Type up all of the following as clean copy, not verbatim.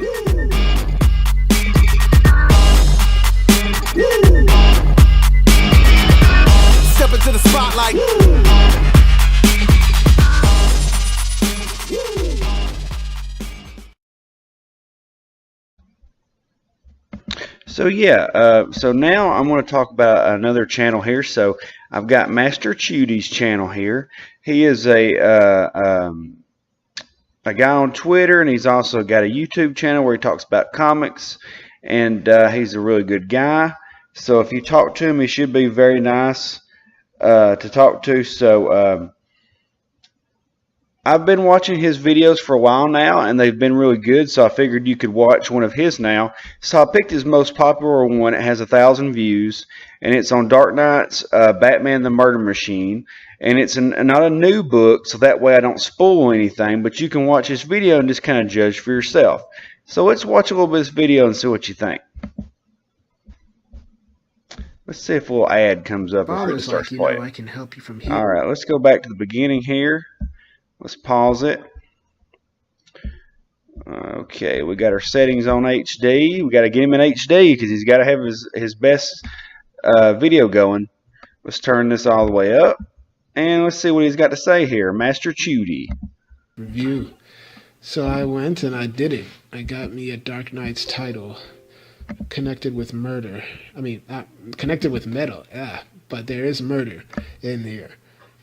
Step into the spotlight. So yeah, so now I'm going to talk about another channel here. So I've got Masterchudi's channel here. He is a guy on Twitter, and he's also got a YouTube channel where he talks about comics, and he's a really good guy. So if you talk to him, he should be very nice to talk to. So I've been watching his videos for a while now, and they've been really good, so I figured you could watch one of his now. So I picked his most popular one. It has 1,000 views, and it's on Dark Knight's Batman the Murder Machine. And it's not a new book, so that way I don't spoil anything, but you can watch this video and just kind of judge for yourself. So let's watch a little bit of this video and see what you think. Let's see if a little ad comes up before it starts playing. I can help you from here. All right, let's go back to the beginning here. Let's pause it. Okay, we got our settings on HD. We got to get him in HD because he's got to have his best video going. Let's turn this all the way up. And let's see what he's got to say here. Masterchudi. Review. So I went and I did it. I got me a Dark Knight's title. Connected with murder. I mean, connected with metal. Yeah, but there is murder in here.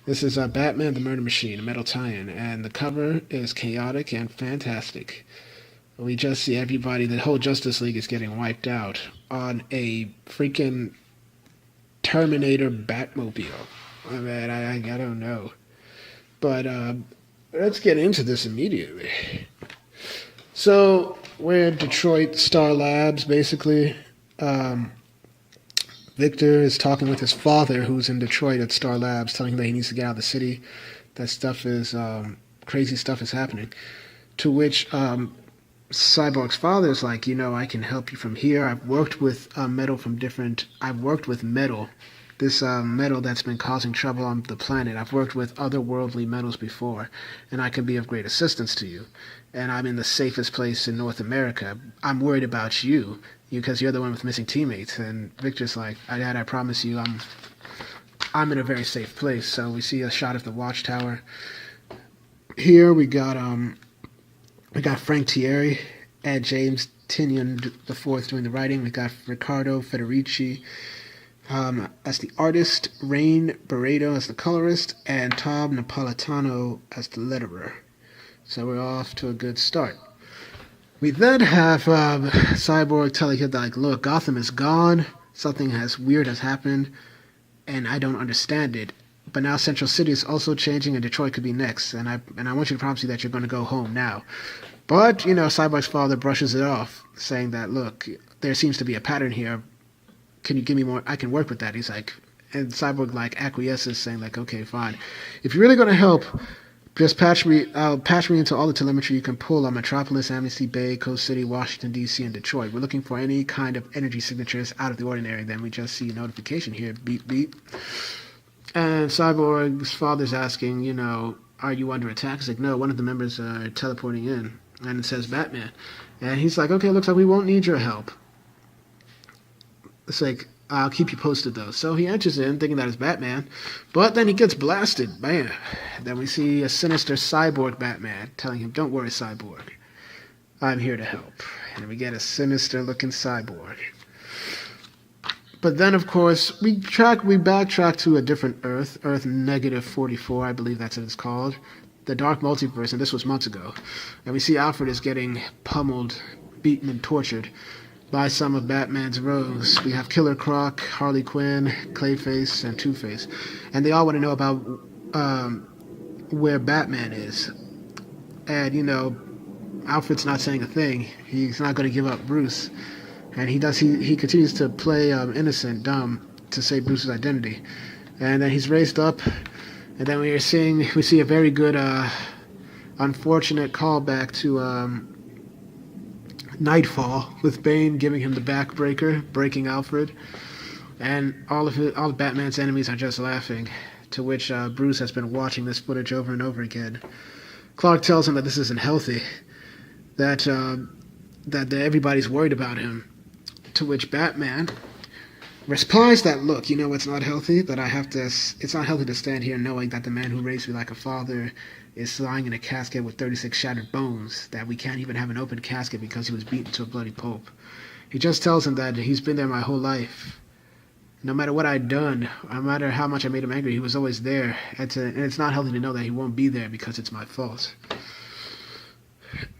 This is Batman the Murder Machine, a metal tie-in. And the cover is chaotic and fantastic. We just see everybody, the whole Justice League is getting wiped out on a freaking Terminator Batmobile. I mean, I don't know. But let's get into this immediately. So, we're in Detroit Star Labs, basically. Victor is talking with his father, who's in Detroit at Star Labs, telling him that he needs to get out of the city. That stuff is, crazy stuff is happening. To which Cyborg's father is like, I can help you from here. I've worked with metal. This metal that's been causing trouble on the planet. I've worked with otherworldly metals before, and I can be of great assistance to you. And I'm in the safest place in North America. I'm worried about you because you're the one with missing teammates. And Victor's like, Dad, I promise you, I'm in a very safe place. So we see a shot of the watchtower. Here we got Frank Thierry and James Tynion IV doing the writing. We got Riccardo Federici as the artist, Rain Barreto as the colorist, and Tom Napolitano as the letterer. So we're off to a good start. We then have Cyborg telling him that, look, Gotham is gone, something weird has happened, and I don't understand it. But now Central City is also changing, and Detroit could be next, and I want you to promise you that you're going to go home now. But, Cyborg's father brushes it off, saying that, look, there seems to be a pattern here. Can you give me more? I can work with that. He's like, and Cyborg acquiesces, saying okay, fine. If you're really going to help, just patch me into all the telemetry you can pull on Metropolis, Amnesty Bay, Coast City, Washington, D.C., and Detroit. We're looking for any kind of energy signatures out of the ordinary. Then we just see a notification here, beep, beep. And Cyborg's father's asking, are you under attack? He's like, no, one of the members are teleporting in. And it says Batman. And he's like, okay, looks like we won't need your help. It's like, I'll keep you posted, though. So he enters in, thinking that it's Batman, but then he gets blasted. Bam. Then we see a sinister cyborg Batman telling him, don't worry, Cyborg. I'm here to help. And we get a sinister-looking cyborg. But then, of course, we backtrack to a different Earth, Earth -44, I believe that's what it's called. The Dark Multiverse, and this was months ago. And we see Alfred is getting pummeled, beaten, and tortured by some of Batman's rogues. We have Killer Croc, Harley Quinn, Clayface, and Two-Face. And they all want to know about where Batman is. And, Alfred's not saying a thing. He's not going to give up Bruce. And he continues to play innocent, dumb, to save Bruce's identity. And then he's raised up. And then we see a very good, unfortunate callback to Nightfall, with Bane giving him the backbreaker, breaking Alfred, and all of Batman's enemies are just laughing. To which Bruce has been watching this footage over and over again. Clark tells him that this isn't healthy, that that everybody's worried about him. To which Batman replies that, look, you know it's not healthy, that it's not healthy to stand here knowing that the man who raised me like a father is lying in a casket with 36 shattered bones, that we can't even have an open casket because he was beaten to a bloody pulp. He just tells him that he's been there my whole life. No matter what I'd done, no matter how much I made him angry, he was always there. And it's not healthy to know that he won't be there because it's my fault.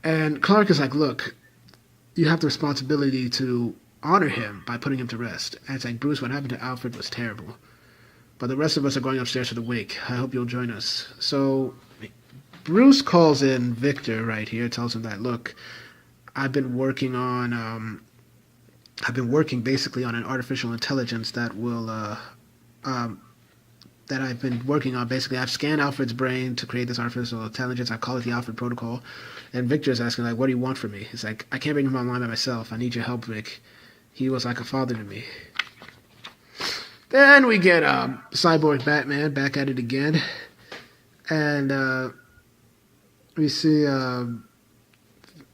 And Clark is like, look, you have the responsibility to honor him by putting him to rest. And it's like, Bruce, what happened to Alfred was terrible. But the rest of us are going upstairs to the wake. I hope you'll join us. So Bruce calls in Victor right here, tells him that, look, I've been working basically on an artificial intelligence that will, that I've been working on. Basically, I've scanned Alfred's brain to create this artificial intelligence. I call it the Alfred Protocol. And Victor's asking, like, what do you want from me? He's like, I can't bring him online by myself. I need your help, Vic. He was like a father to me. Then we get Cyborg Batman back at it again. And we see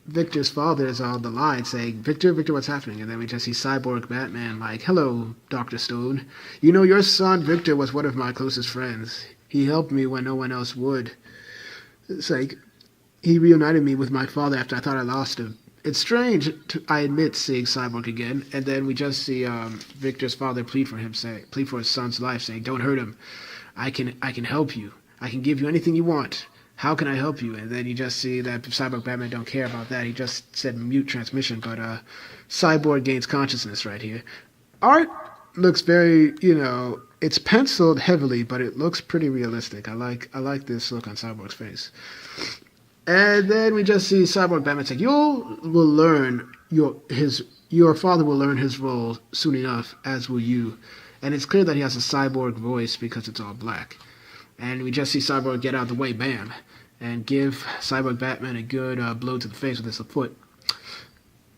Victor's father is on the line saying, Victor, what's happening? And then we just see Cyborg Batman like, hello, Dr. Stone. You know, your son Victor was one of my closest friends. He helped me when no one else would. It's like, he reunited me with my father after I thought I lost him. It's strange, I admit, seeing Cyborg again, and then we just see Victor's father plead for his son's life, saying, "Don't hurt him. I can help you. I can give you anything you want. How can I help you?" And then you just see that Cyborg Batman don't care about that. He just said mute transmission, but Cyborg gains consciousness right here. Art looks very, it's penciled heavily, but it looks pretty realistic. I like this look on Cyborg's face. And then we just see Cyborg Batman saying, your father will learn his role soon enough, as will you. And it's clear that he has a cyborg voice because it's all black. And we just see Cyborg get out of the way, bam, and give Cyborg Batman a good blow to the face with his foot.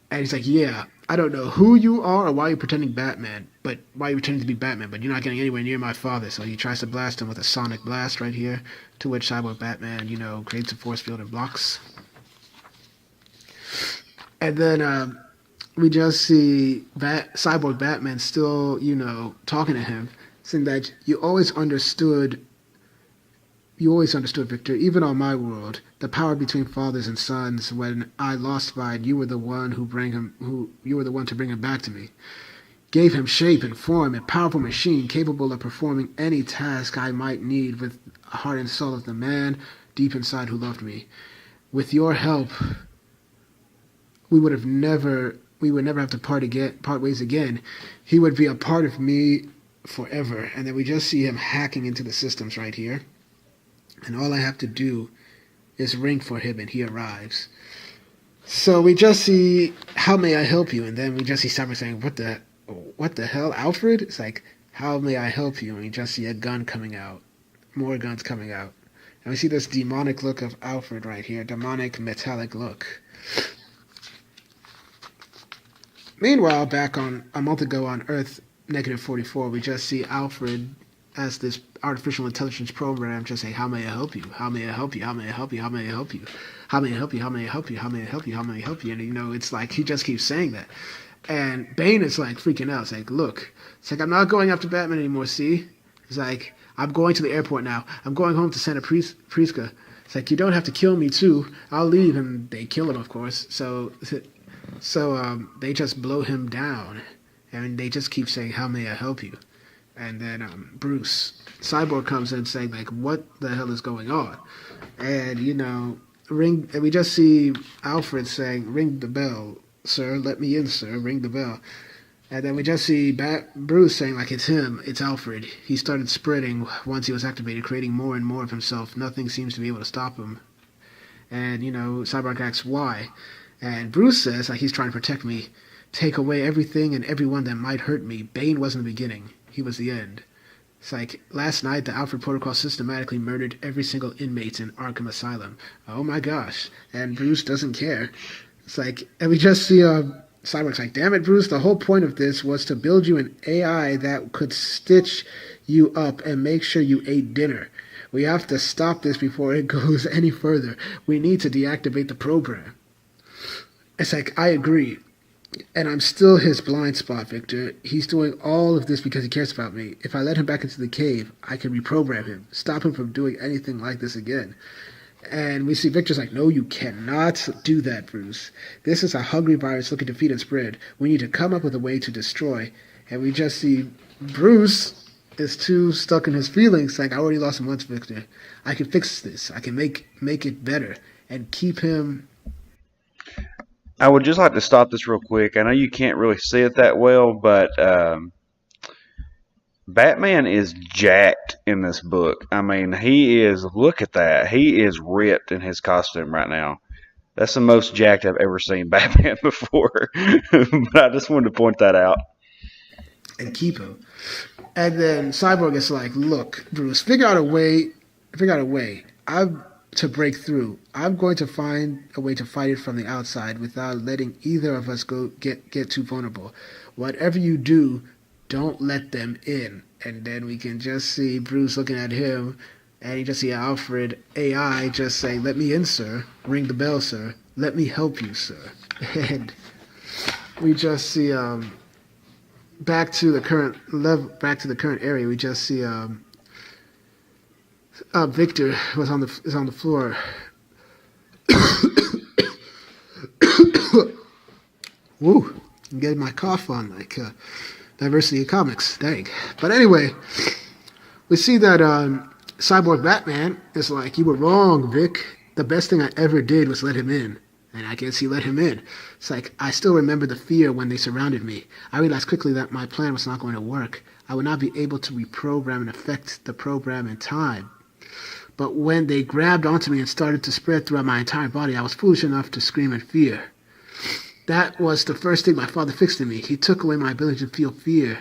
And he's like, yeah, I don't know who you are or why you're pretending to be Batman, but you're not getting anywhere near my father. So he tries to blast him with a sonic blast right here, to which Cyborg Batman, creates a force field and blocks. And then we just see Cyborg Batman still, talking to him, saying that you always understood, Victor, even on my world, the power between fathers and sons. When I lost mine, you were the one to bring him back to me. Gave him shape and form, a powerful machine capable of performing any task I might need with the heart and soul of the man deep inside who loved me. With your help, we would never have to part ways again. He would be a part of me forever. And then we just see him hacking into the systems right here. And all I have to do is ring for him and he arrives. So we just see, how may I help you? And then we just see Cyborg saying, what the hell, Alfred? It's like, how may I help you? And we just see a gun coming out. More guns coming out. And we see this demonic look of Alfred right here. Demonic metallic look. Meanwhile, back on a month ago on Earth, -44, we just see Alfred as this artificial intelligence program just say, how may I help you? How may I help you? How may I help you? How may I help you? How may I help you? How may I help you? How may I help you? How may I help you? And, it's like he just keeps saying that. And Bane is like freaking out. It's like, look, I'm not going after Batman anymore, see? It's like, I'm going to the airport now. I'm going home to Santa Prisca. It's like, you don't have to kill me too. I'll leave. And they kill him, of course. So they just blow him down. And they just keep saying, how may I help you? And then Cyborg comes in saying, like, what the hell is going on? And, and we just see Alfred saying, ring the bell, sir, let me in, sir, ring the bell. And then we just see Bruce saying, like, it's him, it's Alfred. He started spreading once he was activated, creating more and more of himself. Nothing seems to be able to stop him. And, Cyborg asks, why? And Bruce says, like, he's trying to protect me, take away everything and everyone that might hurt me. Bane wasn't the beginning. He was the end. It's like, last night, the Alfred Protocol systematically murdered every single inmate in Arkham Asylum. Oh my gosh. And Bruce doesn't care. It's like, and we just see Cyborg's like, damn it, Bruce, the whole point of this was to build you an AI that could stitch you up and make sure you ate dinner. We have to stop this before it goes any further. We need to deactivate the program. It's like, I agree. And I'm still his blind spot, Victor. He's doing all of this because he cares about me. If I let him back into the cave, I can reprogram him, stop him from doing anything like this again. And we see Victor's like, no, you cannot do that, Bruce. This is a hungry virus looking to feed and spread. We need to come up with a way to destroy. And we just see Bruce is too stuck in his feelings, like, I already lost him once, Victor. I can fix this. I can make it better and keep him. I would just like to stop this real quick. I know you can't really see it that well, but Batman is jacked in this book. I mean, he is, look at that. He is ripped in his costume right now. That's the most jacked I've ever seen Batman before. But I just wanted to point that out. And keep him. And then Cyborg is like, look, Bruce, figure out a way. I'm to break through. I'm going to find a way to fight it from the outside without letting either of us get too vulnerable. Whatever you do, don't let them in. And then we can just see Bruce looking at him, and you just see Alfred AI just say, let me in, sir. Ring the bell, sir. Let me help you, sir. And we just see back to the current level, back to the current area. We just see Victor is on the floor. Woo! I'm getting my cough on like diversity of comics. Dang. But anyway, we see that Cyborg Batman is like, you were wrong, Vic. The best thing I ever did was let him in. And I guess he let him in. It's like, I still remember the fear when they surrounded me. I realized quickly that my plan was not going to work. I would not be able to reprogram and affect the program in time. But when they grabbed onto me and started to spread throughout my entire body, I was foolish enough to scream in fear. That was the first thing my father fixed in me. He took away my ability to feel fear.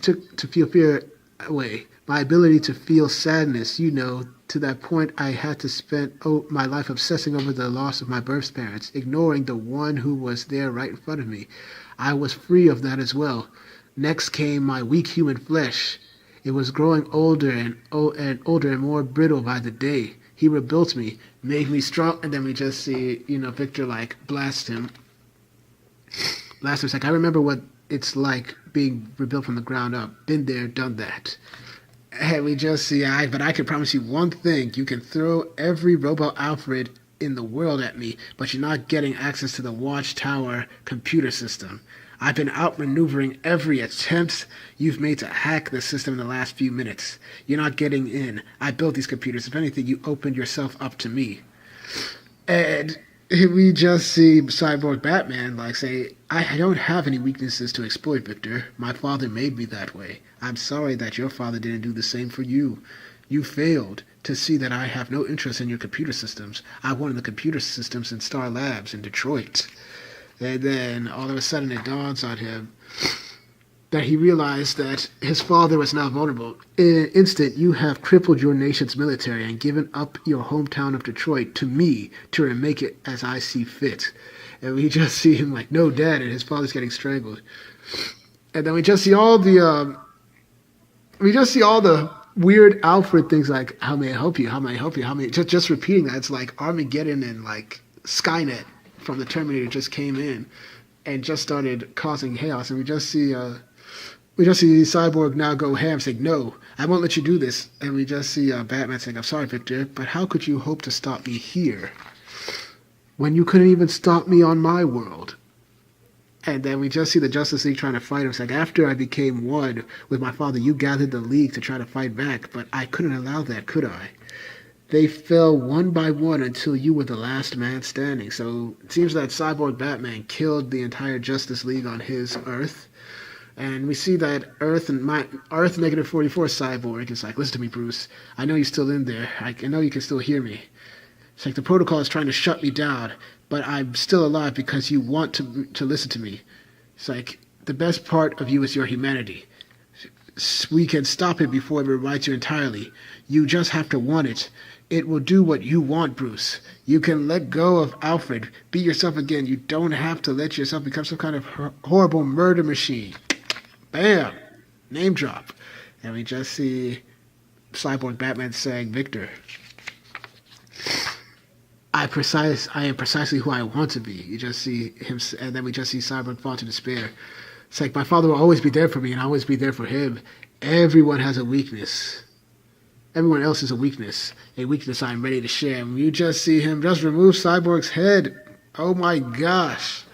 To feel fear away. My ability to feel sadness, to that point I had to spend my life obsessing over the loss of my birth parents, ignoring the one who was there right in front of me. I was free of that as well. Next came my weak human flesh. It was growing older and older and more brittle by the day. He rebuilt me, made me strong, and then we just see, Victor like blast him. Blast him. It's like, I remember what it's like being rebuilt from the ground up. Been there, done that. And we just see, but I can promise you one thing. You can throw every robot Alfred in the world at me, but you're not getting access to the Watchtower computer system. I've been outmaneuvering every attempt you've made to hack the system in the last few minutes. You're not getting in. I built these computers. If anything, you opened yourself up to me. And we just see Cyborg Batman say, I don't have any weaknesses to exploit, Victor. My father made me that way. I'm sorry that your father didn't do the same for you. You failed to see that I have no interest in your computer systems. I wanted the computer systems in Star Labs in Detroit. And then all of a sudden it dawns on him that he realized that his father was now vulnerable. In an instant, you have crippled your nation's military and given up your hometown of Detroit to me to remake it as I see fit. And we just see him like, no, Dad, and his father's getting strangled. And then we just see all the weird Alfred things like, how may I help you? How may I help you? How may just repeating that. It's like Armageddon and like Skynet from the Terminator just came in and just started causing chaos. And we just see Cyborg now go ham saying, no, I won't let you do this. And we just see Batman saying, I'm sorry, Victor, but how could you hope to stop me here when you couldn't even stop me on my world? And then we just see the Justice League trying to fight him. It's like, after I became one with my father, you gathered the League to try to fight back, but I couldn't allow that, could I? They fell one by one until you were the last man standing. So it seems that Cyborg Batman killed the entire Justice League on his Earth. And we see that Earth negative 44 Cyborg is like, listen to me, Bruce. I know you're still in there. I know you can still hear me. It's like the protocol is trying to shut me down, but I'm still alive because you want to listen to me. It's like, the best part of you is your humanity. We can stop it before it rewrites you entirely. You just have to want it. It will do what you want, Bruce. You can let go of Alfred. Be yourself again. You don't have to let yourself become some kind of horrible murder machine. Bam! Name drop. And we just see Cyborg Batman saying, Victor. I am precisely who I want to be. You just see him, and then we just see Cyborg fall to despair. It's like my father will always be there for me, and I'll always be there for him. Everyone has a weakness. Everyone else is a weakness I'm ready to share. And you just see him just remove Cyborg's head. Oh my gosh.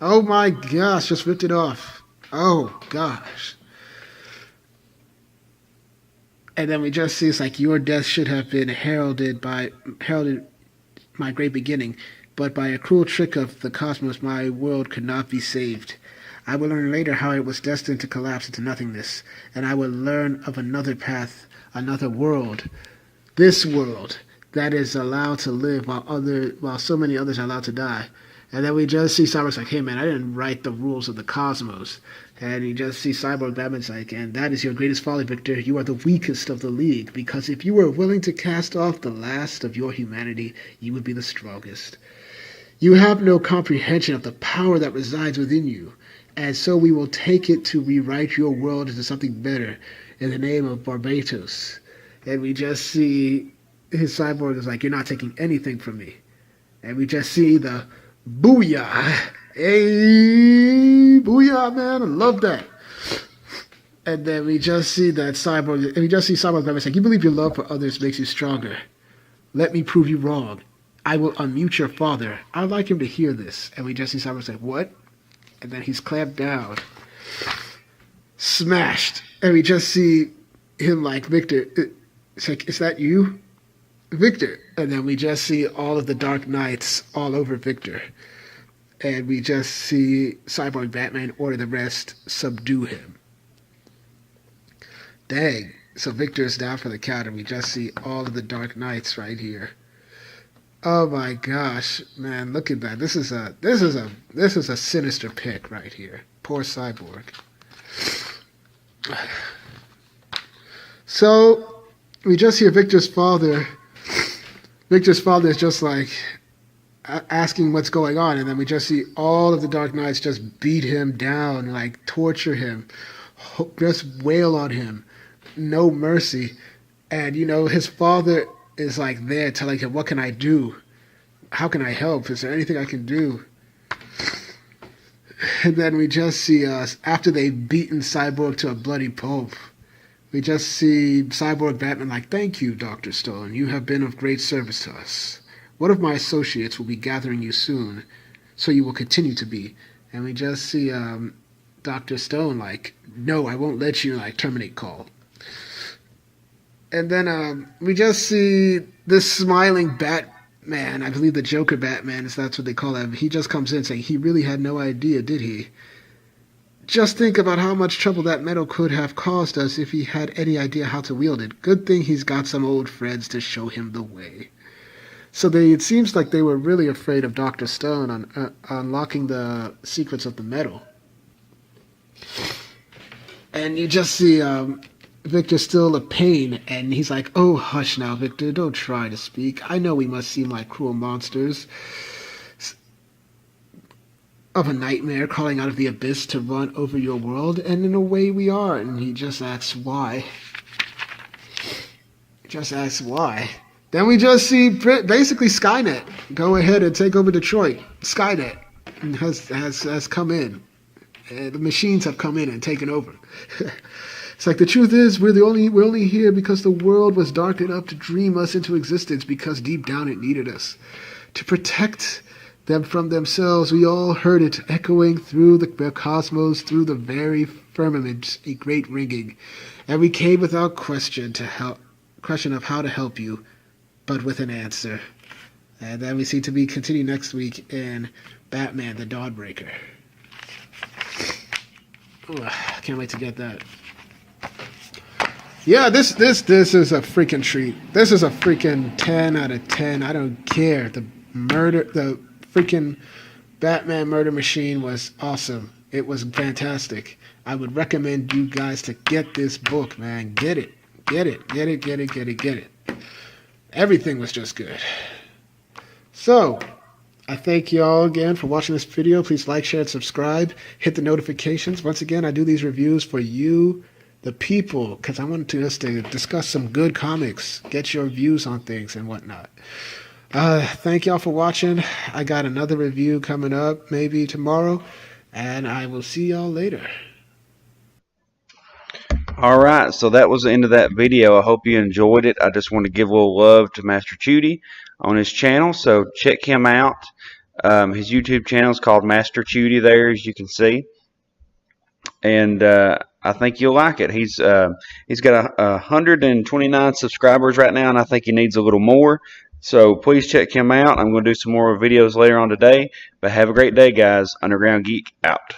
Oh my gosh, just ripped it off. Oh gosh. And then we just see it's like your death should have been heralded my great beginning, but by a cruel trick of the cosmos my world could not be saved. I will learn later how it was destined to collapse into nothingness, and I will learn of another path, another world, this world that is allowed to live while so many others are allowed to die. And then we just see Cyborg's like, hey man, I didn't write the rules of the cosmos. And you just see Cyborg Batman's like, and that is your greatest folly, Victor. You are the weakest of the League, because if you were willing to cast off the last of your humanity, you would be the strongest. You have no comprehension of the power that resides within you, and so we will take it to rewrite your world into something better in the name of Barbatos. And we just see his Cyborg is like, you're not taking anything from me. And we just see the booyah. Hey, booyah, man. I love that. And then we just see that Cyborg, and we just see Cyborg Batman saying, you believe your love for others makes you stronger. Let me prove you wrong. I will unmute your father. I'd like him to hear this. And we just see Cyborg say, what? And then he's clamped down. Smashed. And we just see him like, Victor, it's like, is that you? Victor. And then we just see all of the Dark Knights all over Victor. And we just see Cyborg Batman order the rest subdue him. Dang. So Victor is down for the count, and we just see all of the Dark Knights right here. Oh my gosh, man, look at that. This is a sinister pick right here. Poor Cyborg. So we just hear Victor's father. Victor's father is just like asking what's going on, and then we just see all of the Dark Knights just beat him down, like torture him, just wail on him, no mercy. And you know, his father is like there telling him, what can I do? How can I help? Is there anything I can do? And then we just see after they've beaten Cyborg to a bloody pulp, we just see Cyborg Batman like, thank you, Dr. Stone. You have been of great service to us. One of my associates will be gathering you soon, so you will continue to be. And we just see Dr. Stone like, no, I won't let you like terminate call. And then we just see this smiling Batman, I believe the Joker Batman, is that's what they call him. He just comes in saying he really had no idea, did he? Just think about how much trouble that metal could have caused us if he had any idea how to wield it. Good thing he's got some old friends to show him the way. So it seems like they were really afraid of Dr. Stone on unlocking the secrets of the metal. And you just see Victor's still a pain, and he's like, oh, hush now, Victor, don't try to speak. I know we must seem like cruel monsters of a nightmare crawling out of the abyss to run over your world, and in a way we are. And he just asks why. Just asks why. Then we just see basically Skynet go ahead and take over Detroit. Skynet has come in. The machines have come in and taken over. It's like the truth is we're only here because the world was dark enough to dream us into existence, because deep down it needed us. To protect them from themselves, we all heard it echoing through the cosmos, through the very firmament, a great ringing. And we came without question of how to help you, but with an answer. And then we see to be continued next week in Batman the Dawnbreaker. I can't wait to get that. Yeah, this is a freaking treat. This is a freaking 10 out of 10. I don't care. The freaking Batman Murder Machine was awesome. It was fantastic. I would recommend you guys to get this book, man. Get it. Get it. Everything was just good. So, I thank you all again for watching this video. Please like, share, and subscribe. Hit the notifications. Once again, I do these reviews for you, the people, because I want us to discuss some good comics, get your views on things and whatnot. Thank y'all for watching. I got another review coming up maybe tomorrow, and I will see y'all later. Alright, so that was the end of that video. I hope you enjoyed it. I just want to give a little love to Masterchudi on his channel, so check him out. His YouTube channel is called Masterchudi there, as you can see. And I think you'll like it. He's got 129 subscribers right now, and I think he needs a little more. So please check him out. I'm going to do some more videos later on today. But have a great day, guys. Underground Geek out.